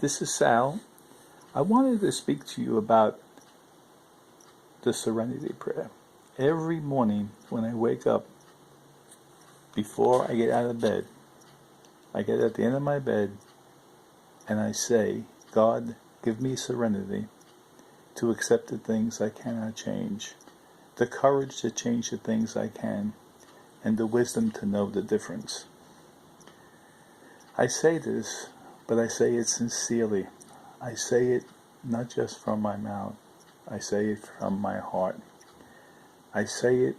This is Sal. I wanted to speak to you about the Serenity Prayer. Every morning when I wake up, before I get out of bed, I get at the end of my bed and I say, God, give me serenity to accept the things I cannot change, the courage to change the things I can, and the wisdom to know the difference. I say this, but I say it sincerely. I say it not just from my mouth. I say it from my heart. I say it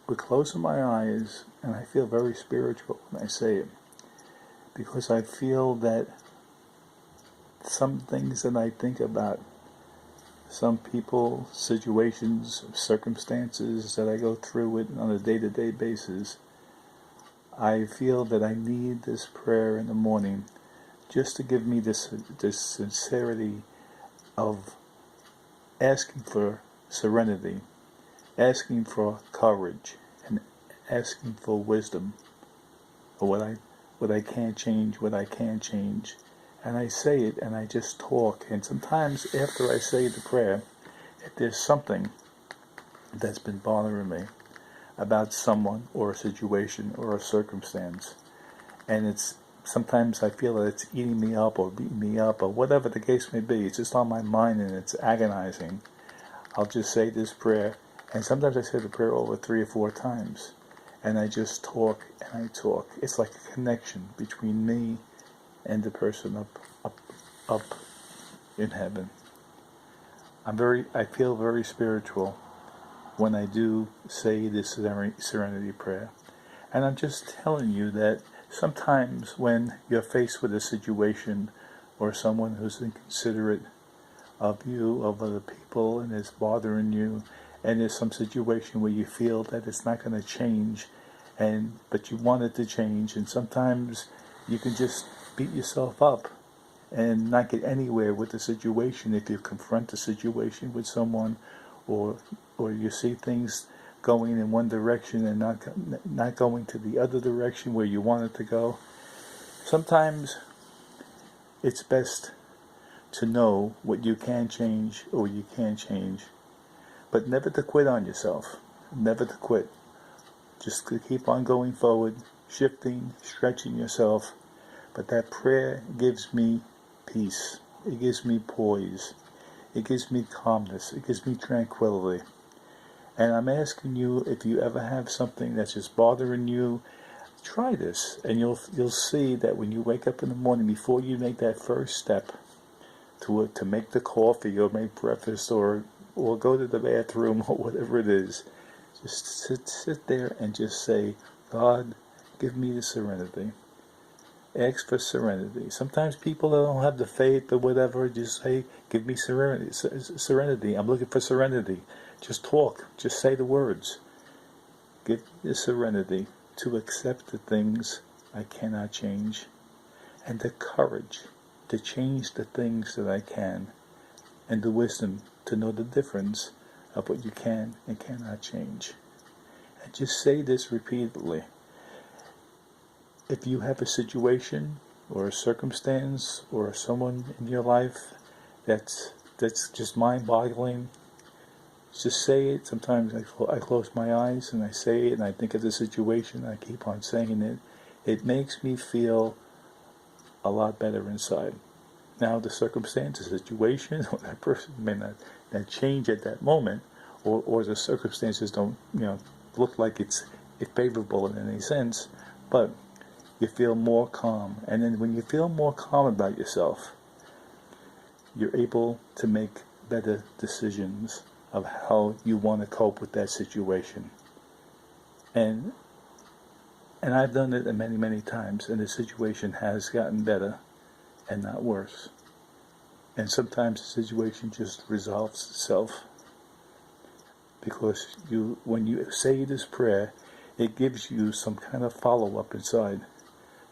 with closing my eyes, and I feel very spiritual when I say it, because I feel that some things that I think about, some people, situations, circumstances that I go through with on a day-to-day basis, I feel that I need this prayer in the morning just to give me this sincerity of asking for serenity, asking for courage, and asking for wisdom for what I can't change, what I can change. And I say it and I just talk. And sometimes after I say the prayer, if there's something that's been bothering me about someone or a situation or a circumstance, and it's sometimes I feel that it's eating me up or beating me up or whatever the case may be, it's just on my mind and it's agonizing, I'll just say this prayer. And sometimes I say the prayer over 3 or 4 times, and I just talk and I talk. It's like a connection between me and the person up in heaven. I feel very spiritual when I do say this serenity prayer. And I'm just telling you that sometimes when you're faced with a situation or someone who's inconsiderate of you, of other people, and is bothering you, and there's some situation where you feel that it's not going to change, but you want it to change, and sometimes you can just beat yourself up and not get anywhere with the situation if you confront the situation with someone, or you see things going in one direction and not going to the other direction where you want it to go. Sometimes it's best to know what you can change or you can't change, but never to quit on yourself. Never to quit. Just to keep on going forward, shifting, stretching yourself. But that prayer gives me peace. It gives me poise. It gives me calmness. It gives me tranquility. And I'm asking you, if you ever have something that's just bothering you, try this, and you'll see that when you wake up in the morning, before you make that first step to make the coffee or make breakfast or go to the bathroom or whatever it is, just sit there and just say, God, give me the serenity. Ask for serenity. Sometimes people don't have the faith or whatever, just say, give me serenity. I'm looking for serenity. Just talk. Just say the words. Give me the serenity to accept the things I cannot change, and the courage to change the things that I can, and the wisdom to know the difference of what you can and cannot change. And just say this repeatedly. If you have a situation or a circumstance or someone in your life that's just mind-boggling, just say it. Sometimes I close my eyes and I say it and I think of the situation. I keep on saying it. It makes me feel a lot better inside. Now the circumstance, the situation, or that person may not change at that moment, or the circumstances don't look like it's favorable in any sense, but you feel more calm. And then when you feel more calm about yourself, you're able to make better decisions of how you want to cope with that situation. And I've done it many, many times, and the situation has gotten better and not worse. And sometimes the situation just resolves itself, because when you say this prayer, it gives you some kind of follow-up inside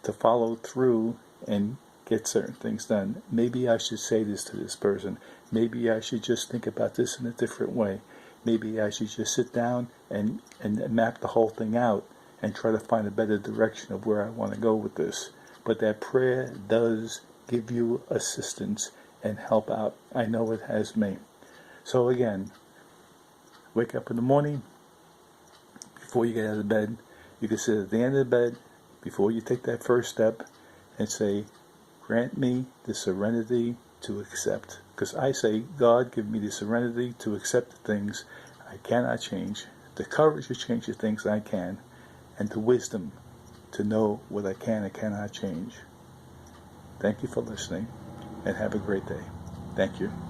to follow through and get certain things done. Maybe I should say this to this person. Maybe I should just think about this in a different way. Maybe I should just sit down and map the whole thing out and try to find a better direction of where I want to go with this. But that prayer does give you assistance and help out. I know it has me. So again, wake up in the morning, before you get out of bed, you can sit at the end of the bed, before you take that first step, and say, grant me the serenity to accept. Because I say, God, give me the serenity to accept the things I cannot change, the courage to change the things I can, and the wisdom to know what I can and cannot change. Thank you for listening, and have a great day. Thank you.